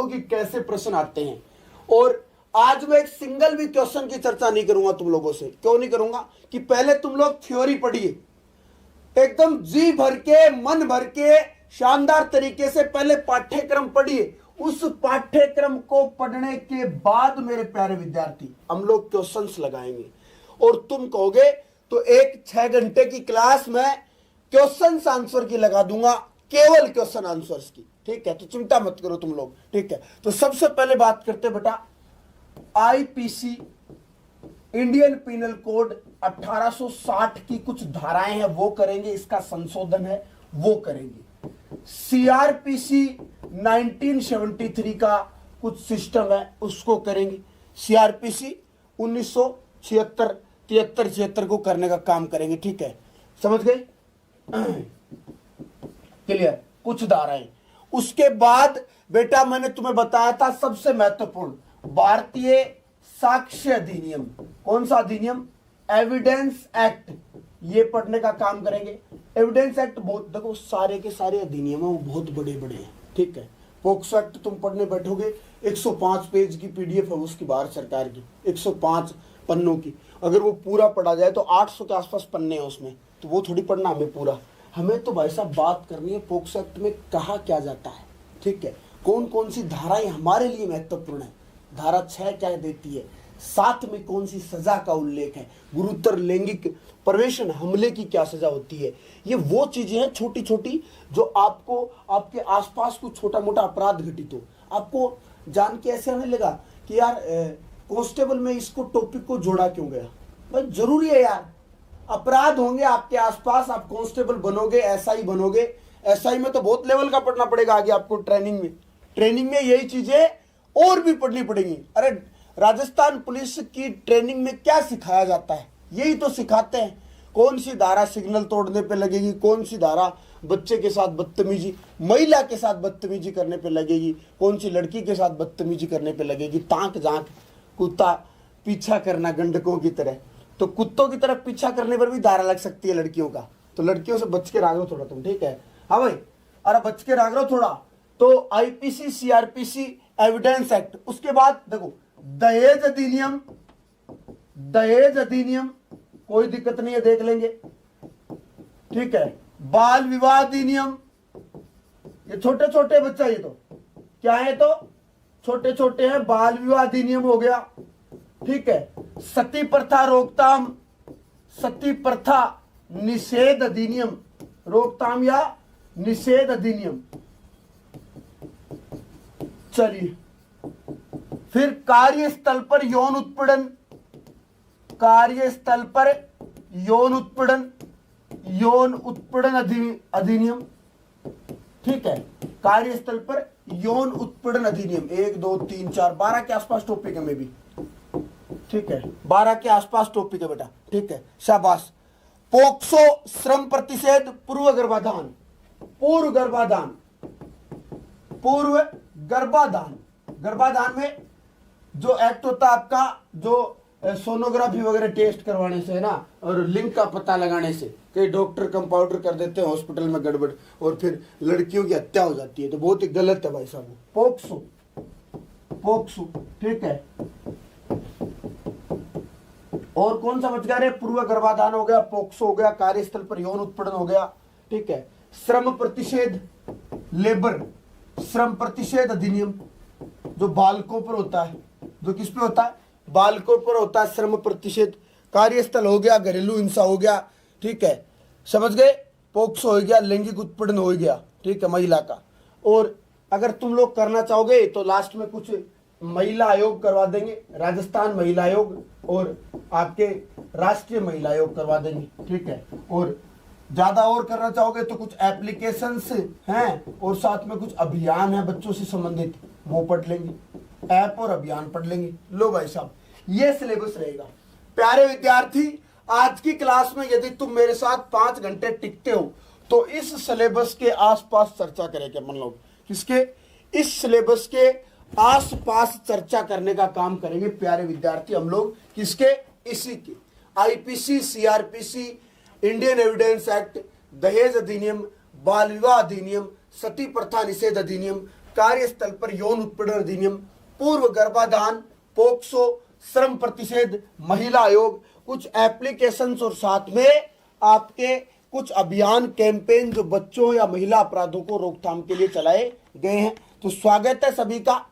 कि कैसे प्रश्न आते हैं। और आज मैं एक सिंगल भी क्वेश्चन की चर्चा नहीं करूंगा तुम लोगों से। क्यों नहीं करूंगा? कि पहले तुम लोग थ्योरी पढ़िए, एकदम जी भर के, मन भर के, शानदार तरीके से पहले पाठ्यक्रम पढ़िए। उस पाठ्यक्रम को पढ़ने के बाद मेरे प्यारे विद्यार्थी हम लोग क्वेश्चंस लगाएंगे। और तुम कहोगे तो एक 6 घंटे की क्लास में क्वेश्चन आंसर की लगा दूंगा, केवल क्वेश्चन आंसर्स की। ठीक है, तो चिंता मत करो तुम लोग। ठीक है, तो सबसे पहले बात करते बेटा आईपीसी इंडियन पिनल कोड 1860 की कुछ धाराएं हैं वो करेंगे, इसका संशोधन है वो करेंगे। सीआरपीसी 1973 का कुछ सिस्टम है उसको करेंगे। सीआरपीसी 1976 73 76 को करने का काम करेंगे। ठीक है, समझ गए? क्लियर? कुछ धाराएं। उसके बाद बेटा मैंने तुम्हें बताया था सबसे महत्वपूर्ण भारतीय साक्ष्य अधिनियम। कौन सा अधिनियम? Evidence act. ये पढ़ने का काम करेंगे। एविडेंस एक्ट बहुत, देखो सारे के सारे अधिनियम वो बहुत बड़े बड़े हैं। ठीक है, पोक्सो एक्ट तुम पढ़ने बैठोगे 105 पेज की पीडीएफ है उसकी, भारत सरकार की 105 पन्नों की। अगर वो पूरा पढ़ा जाए तो 800 के आसपास पन्ने हैं उसमें, तो वो थोड़ी पढ़ना हमें पूरा। हमें तो भाई साहब बात करनी है पोक्सो एक्ट में कहा क्या जाता है। ठीक है, कौन कौन सी धाराएं हमारे लिए महत्वपूर्ण है, धारा 6 क्या देती है, 7 में कौन सी सजा का उल्लेख है, गुरुतर लैंगिक प्रवेशन हमले की क्या सजा होती है। ये वो चीजें हैं छोटी छोटी जो आपको आपके आसपास कुछ छोटा मोटा अपराध घटित हो, आपको जान के ऐसे आने लगा कि यार कांस्टेबल में इसको टॉपिक को जोड़ा क्यों गया। भाई जरूरी है यार, अपराध होंगे आपके आसपास, आप कांस्टेबल बनोगे, एसआई बनोगे। एसआई में तो बहुत लेवल का पढ़ना पड़ेगा आगे आपको ट्रेनिंग में। ट्रेनिंग में यही चीजें और भी पढ़नी पड़ेंगी। अरे राजस्थान पुलिस की ट्रेनिंग में क्या सिखाया जाता है, यही तो सिखाते हैं। कौन सी धारा सिग्नल तोड़ने पे लगेगी, कौन सी धारा बच्चे के साथ बदतमीजी, महिला के साथ बदतमीजी करने पे लगेगी, कौन सी लड़की के साथ बदतमीजी करने पे लगेगी। ताक झांक, कुत्ता पीछा करना गंडकों की तरह, तो कुत्तों की तरह पीछा करने पर भी धारा लग सकती है लड़कियों का। तो लड़कियों से बच के रागो थोड़ा तुम। ठीक है, हाँ भाई, अरे बच के राग थोड़ा। तो आईपीसी सीआरपीसी एविडेंस एक्ट। उसके बाद देखो दहेज अधिनियम, दहेज अधिनियम कोई दिक्कत नहीं है, देख लेंगे। ठीक है, बाल विवाह अधिनियम, ये छोटे छोटे बच्चा, ये तो क्या है, तो छोटे छोटे हैं, बाल विवाह अधिनियम हो गया। ठीक है, सती प्रथा रोकथाम, सती प्रथा निषेध अधिनियम, रोकथाम या निषेध अधिनियम। चलिए, फिर कार्यस्थल पर यौन उत्पीड़न, कार्यस्थल पर यौन उत्पीड़न, यौन उत्पीड़न अधिनियम। ठीक है, कार्यस्थल पर यौन उत्पीड़न अधिनियम 1 2 3 4 12 के आसपास टॉपिक है में भी। ठीक है, 12 के आसपास टॉपिक है बेटा। ठीक है, शाबाश। पोक्सो श्रम प्रतिषेध, पूर्व गर्भाधान, पूर्व गर्भाधान, पूर्व गर्भाधान। गर्भाधान में जो एक्ट होता है आपका, जो सोनोग्राफी वगैरह टेस्ट करवाने से है ना, और लिंग का पता लगाने से, कई डॉक्टर कंपाउंडर कर देते हैं हॉस्पिटल में गड़बड़, और फिर लड़कियों की हत्या हो जाती है, तो बहुत ही गलत है भाई साहब। POCSO, POCSO. ठीक है, और कौन सा बच गया रे? पूर्व गर्भाधान हो गया, पोक्सो हो गया, कार्यस्थल पर यौन उत्पीड़न हो गया। ठीक है, श्रम प्रतिषेध, लेबर श्रम प्रतिषेध अधिनियम, जो बालकों पर होता है, जो किस पे होता है? बालकों पर होता है श्रम प्रतिषेध। कार्यस्थल हो गया, घरेलू हिंसा हो गया। ठीक है, समझ गए? पोक्सो हो गया, लैंगिक उत्पीड़न हो गया। ठीक है, महिला का। और अगर तुम लोग करना चाहोगे तो लास्ट में कुछ महिला आयोग करवा देंगे, राजस्थान महिला आयोग और आपके राष्ट्रीय महिला आयोग करवा देंगे। ठीक है, और ज्यादा और करना चाहोगे तो कुछ एप्लीकेशंस हैं और साथ में कुछ अभियान है बच्चों से संबंधित, वो पढ़ लेंगे। ऐप और अभियान पढ़ लेंगे। लो भाई साहब, ये सिलेबस रहेगा। प्यारे विद्यार्थी, आज की क्लास में यदि तुम मेरे साथ 5 घंटे टिकते हो तो इस सिलेबस के आसपास चर्चा करेंगे। मन लो किसके? इस सिलेबस के आसपास चर्चा करने का काम करेंगे प्यारे विद्यार्थी हम लोग। किसके? इसी के। IPC, CrPC, Indian evidence act, दहेज अधिनियम, बाल विवाह अधिनियम, सती प्रथा निषेध अधिनियम, कार्यस्थल पर यौन उत्पीड़न अधिनियम, पूर्व गर्भाधान, पोक्सो, श्रम प्रतिषेध, महिला आयोग, कुछ एप्लीकेशंस और साथ में आपके कुछ अभियान कैंपेन जो बच्चों या महिला अपराधों को रोकथाम के लिए चलाए गए हैं। तो स्वागत है सभी का।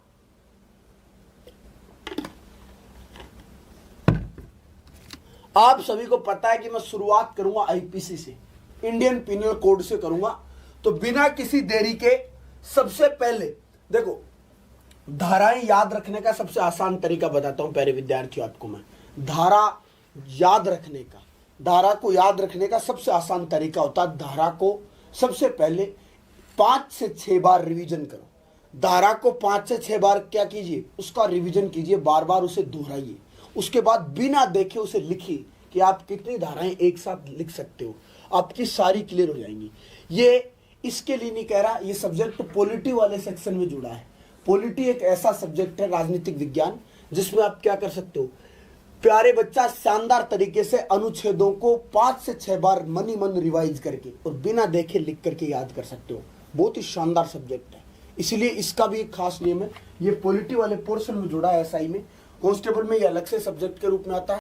आप सभी को पता है कि मैं शुरुआत करूंगा आईपीसी से, इंडियन पिनल कोड से करूंगा। तो बिना किसी देरी के सबसे पहले देखो, धाराएं याद रखने का सबसे आसान तरीका बताता हूं प्यारे विद्यार्थियों आपको मैं। धारा को याद रखने का सबसे आसान तरीका होता है, धारा को सबसे पहले 5 से 6 बार रिवीजन करो। धारा को 5 से 6 बार क्या कीजिए, उसका रिवीजन कीजिए, बार बार उसे दोहराइए। उसके बाद बिना देखे उसे लिखिए कि आप कितनी धाराएं एक साथ लिख सकते हो, आपकी सारी क्लियर हो जाएंगी। ये इसके लिए नहीं कह रहा, ये सब्जेक्ट पॉलिटी वाले सेक्शन में जुड़ा है। पॉलिटी एक ऐसा सब्जेक्ट है, राजनीतिक विज्ञान, जिसमें आप क्या कर सकते हो, प्यारे बच्चा, शानदार तरीके से अनुच्छेदों को 5 से 6 बार मनी मन रिवाइज करके और बिना देखे लिख करके याद कर सकते हो। बहुत ही शानदार सब्जेक्ट है, इसलिए इसका भी एक खास नियम है। ये पॉलिटी वाले पोर्शन में जुड़ा है एसआई में, कांस्टेबल में ये अलग से सब्जेक्ट के रूप में आता है।